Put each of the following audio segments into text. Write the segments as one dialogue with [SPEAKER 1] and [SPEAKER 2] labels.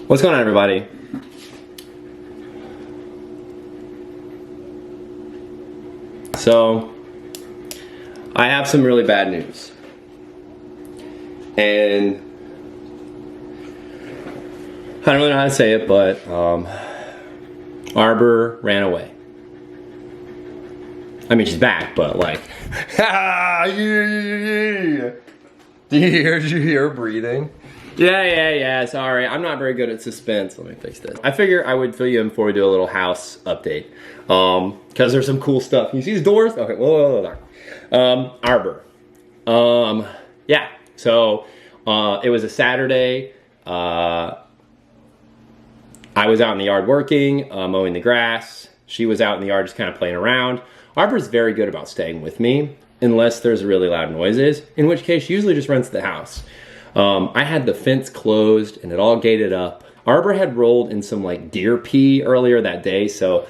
[SPEAKER 1] What's going on, everybody? So, I have some really bad news. And I don't really know how to say it, but Arbor ran away. I mean, she's back, but like,
[SPEAKER 2] Did you hear her breathing?
[SPEAKER 1] yeah, sorry. I'm not very good at suspense. Let me fix this. I figure I would fill you in before we do a little house update. Because there's some cool stuff. You see these doors? Okay, whoa. Arbor. Yeah, so it was a Saturday. I was out in the yard working, mowing the grass. She was out in the yard just kind of playing around. Arbor's very good about staying with me, unless there's really loud noises, in which case she usually just runs to the house. I had the fence closed and it all gated up. Arbor had rolled in some like deer pee earlier that day, so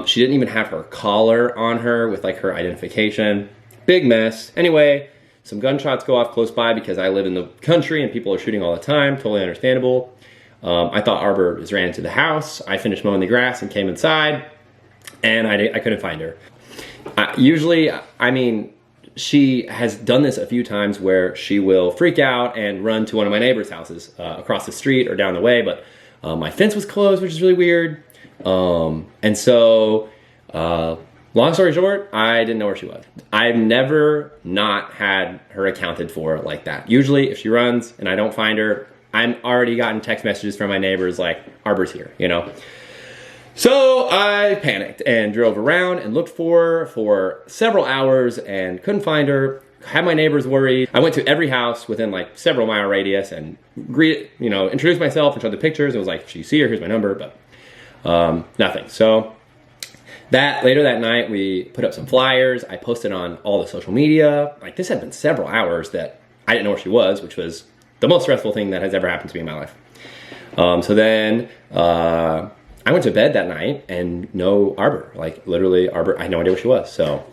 [SPEAKER 1] she didn't even have her collar on her with like her identification. Big mess. Anyway, some gunshots go off close by because I live in the country and people are shooting all the time. Totally understandable. I thought Arbor just ran into the house. I finished mowing the grass and came inside, and I couldn't find her. Usually, I mean, she has done this a few times where she will freak out and run to one of my neighbor's houses across the street or down the way, but my fence was closed, which is really weird. And so, long story short, I didn't know where she was. I've never not had her accounted for like that. Usually, if she runs and I don't find her, I'm already gotten text messages from my neighbors like, Arbor's here, you know? So I panicked and drove around and looked for her for several hours and couldn't find her. Had my neighbors worried. I went to every house within like several mile radius and introduced myself and showed the pictures. It was like, if you see her, here's my number, but nothing. So later that night, we put up some flyers. I posted on all the social media. Like, this had been several hours that I didn't know where she was, which was the most stressful thing that has ever happened to me in my life. So then I went to bed that night and no Arbor, like literally Arbor, I had no idea where she was. So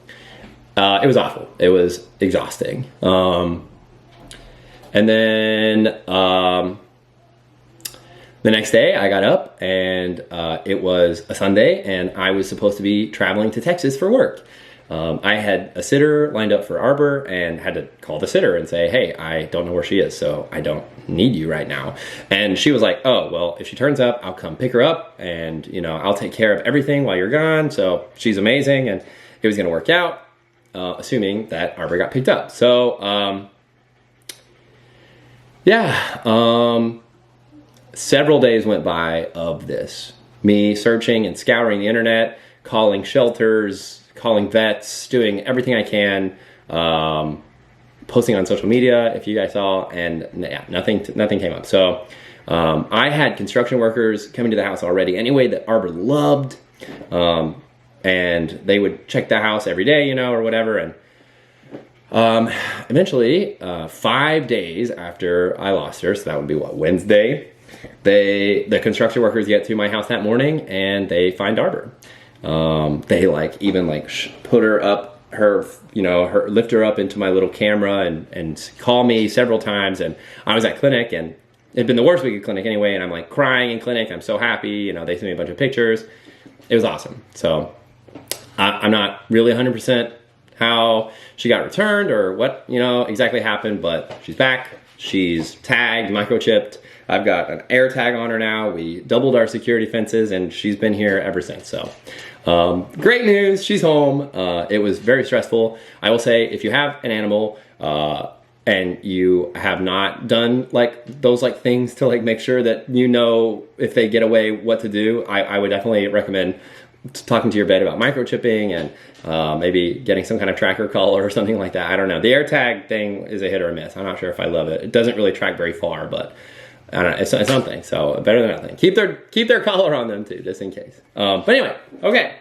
[SPEAKER 1] it was awful. It was exhausting. And then the next day I got up and it was a Sunday and I was supposed to be traveling to Texas for work. I had a sitter lined up for Arbor and had to call the sitter and say, hey, I don't know where she is, so I don't need you right now. And she was like, oh, well, if she turns up, I'll come pick her up and, I'll take care of everything while you're gone. So she's amazing and it was going to work out, assuming that Arbor got picked up. So, several days went by of this. Me searching and scouring the internet, calling shelters, calling vets, doing everything I can, posting on social media, if you guys saw, and yeah, nothing came up. So I had construction workers coming to the house already anyway that Arbor loved, and they would check the house every day, or whatever. And eventually, 5 days after I lost her, so that would be what, Wednesday, the construction workers get to my house that morning and they find Arbor. They put her up, lift her up into my little camera and call me several times. And I was at clinic and it'd been the worst week of clinic anyway. And I'm like crying in clinic. I'm so happy. They sent me a bunch of pictures. It was awesome. So I'm not really 100% how she got returned or what, exactly happened, but she's back. She's tagged, microchipped. I've got an air tag on her now. We doubled our security fences and she's been here ever since. So great news, she's home. It was very stressful. I will say, if you have an animal and you have not done those things to make sure that if they get away what to do, I would definitely recommend talking to your vet about microchipping and maybe getting some kind of tracker collar or something like that. I don't know. The air tag thing is a hit or a miss. I'm not sure if I love it. It doesn't really track very far, but I don't know, it's something, so better than nothing. Keep their collar on them too, just in case. But anyway, okay,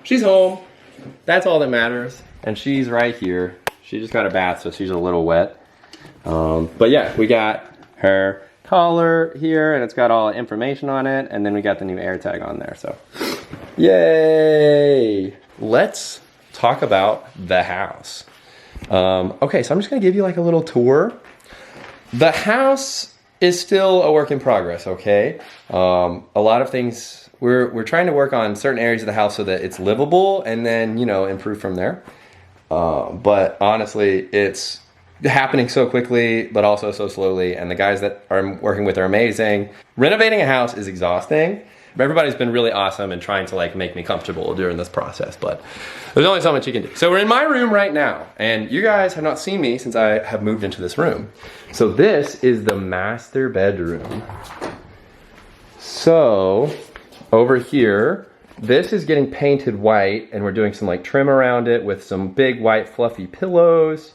[SPEAKER 1] she's home. That's all that matters. And she's right here. She just got a bath, so she's a little wet. But yeah, we got her collar here, and it's got all the information on it, and then we got the new air tag on there, so yay! Let's talk about the house. Okay, so I'm just gonna give you a little tour. The house is still a work in progress, okay? A lot of things, we're trying to work on certain areas of the house so that it's livable and then, you know, improve from there. But honestly, it's happening so quickly, but also so slowly. And the guys that I'm working with are amazing. Renovating a house is exhausting. Everybody's been really awesome and trying to like make me comfortable during this process, but there's only so much you can do. So we're in my room right now, and you guys have not seen me since I have moved into this room. So this is the master bedroom. So over here, this is getting painted white, and we're doing some like trim around it with some big white fluffy pillows.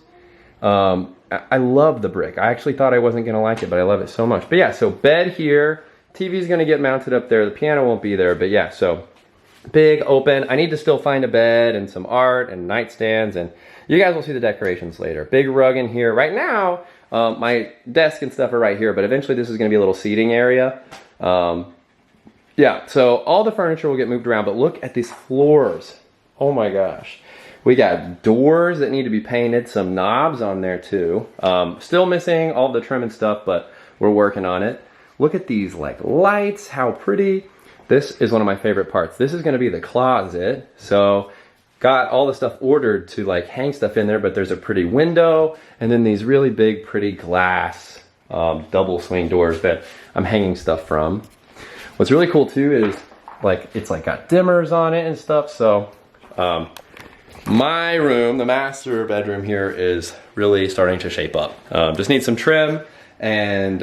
[SPEAKER 1] I love the brick. I actually thought I wasn't gonna like it, but I love it so much. But yeah, so bed here. TV's gonna get mounted up there. The piano won't be there, but yeah, so big open. I need to still find a bed and some art and nightstands, and you guys will see the decorations later. Big rug in here. Right now, my desk and stuff are right here, but eventually this is gonna be a little seating area. Yeah, so all the furniture will get moved around, but look at these floors. Oh my gosh. We got doors that need to be painted, some knobs on there too. Still missing all the trim and stuff, but we're working on it. Look at these like lights, how pretty. This is one of my favorite parts. This is gonna be the closet. So got all the stuff ordered to like hang stuff in there, but there's a pretty window and then these really big, pretty glass double swing doors that I'm hanging stuff from. What's really cool too is like, it's like got dimmers on it and stuff. So my room, the master bedroom here, is really starting to shape up. Just need some trim and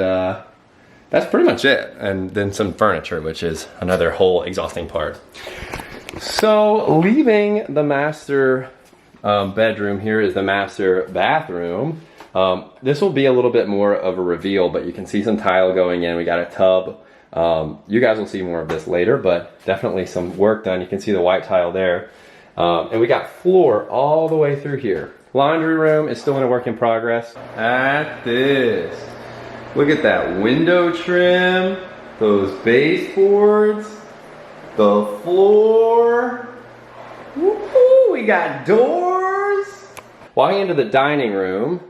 [SPEAKER 1] that's pretty much it. And then some furniture, which is another whole exhausting part. So leaving the master bedroom, here is the master bathroom. This will be a little bit more of a reveal, but you can see some tile going in. We got a tub. You guys will see more of this later, but definitely some work done. You can see the white tile there. And we got floor all the way through here. Laundry room is still in a work in progress. At this. Look at that window trim, those baseboards, the floor. Woo-hoo, we got doors. Walking into the dining room,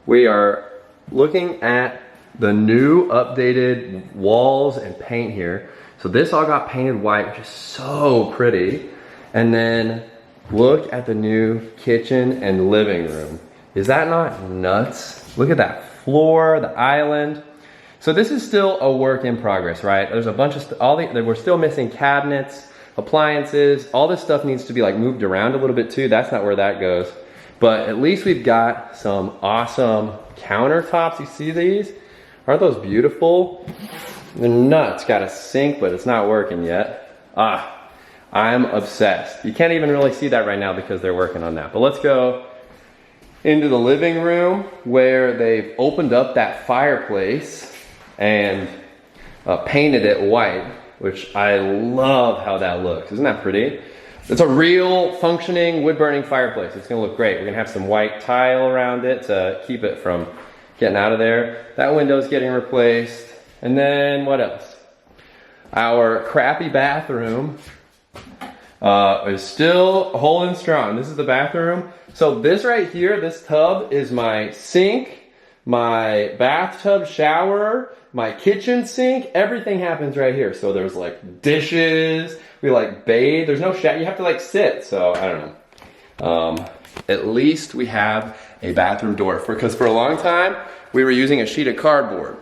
[SPEAKER 1] we are looking at the new updated walls and paint here. So this all got painted white, which is so pretty. And then look at the new kitchen and living room. Is that not nuts? Look at that floor, the island. So this is still a work in progress, right? There's a bunch of we're still missing cabinets, appliances. All this stuff needs to be like moved around a little bit too. That's not where that goes. But at least we've got some awesome countertops. You see these? Aren't those beautiful? They're nuts. Got a sink, but it's not working yet. I'm obsessed. You can't even really see that right now because they're working on that. But let's go into the living room where they've opened up that fireplace and painted it white, which I love how that looks. Isn't that pretty? It's a real functioning wood burning fireplace. It's gonna look great. We're gonna have some white tile around it to keep it from getting out of there. That window's getting replaced. And then what else? Our crappy bathroom is still holding strong. This is the bathroom. So this right here, this tub is my sink, my bathtub shower, my kitchen sink. Everything happens right here. So there's like dishes, we like bathe. There's no shower, you have to like sit. So I don't know. At least we have a bathroom door because for a long time we were using a sheet of cardboard.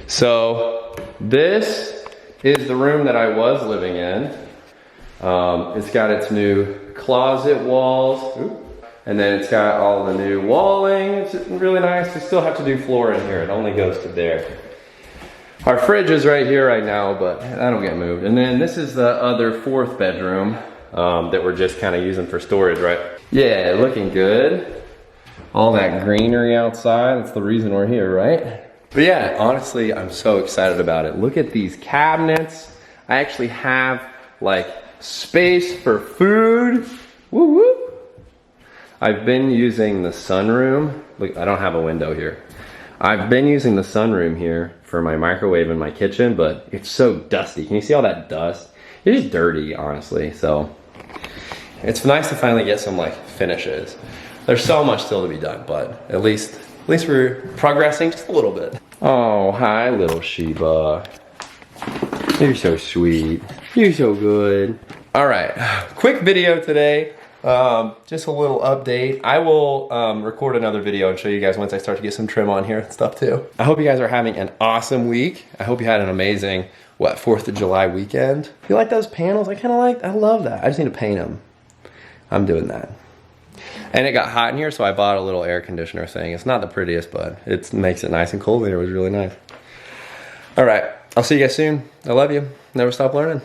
[SPEAKER 1] So this is the room that I was living in. It's got its new closet walls. Ooh. And then it's got all the new walling. It's really nice. We still have to do floor in here. It only goes to there. Our fridge is right here right now, but that'll get moved. And then this is the other fourth bedroom that we're just kind of using for storage, right? Yeah, looking good. All that greenery outside. That's the reason we're here, right? But yeah, honestly, I'm so excited about it. Look at these cabinets. I actually have like space for food. Woo woo. I've been using the sunroom. Look, I don't have a window here. I've been using the sunroom here for my microwave in my kitchen, but it's so dusty. Can you see all that dust? It is dirty, honestly. So it's nice to finally get some like finishes. There's so much still to be done, but at least At least we're progressing just a little bit. Oh, hi, little Sheba. You're so sweet. You're so good. All right, quick video today. Just a little update. I will record another video and show you guys once I start to get some trim on here and stuff too. I hope you guys are having an awesome week. I hope you had an amazing, 4th of July weekend. You like those panels? I love that. I just need to paint them. I'm doing that. And it got hot in here, so I bought a little air conditioner thing. It's not the prettiest, but it makes it nice and cold. It was really nice. All right, I'll see you guys soon. I love you. Never stop learning.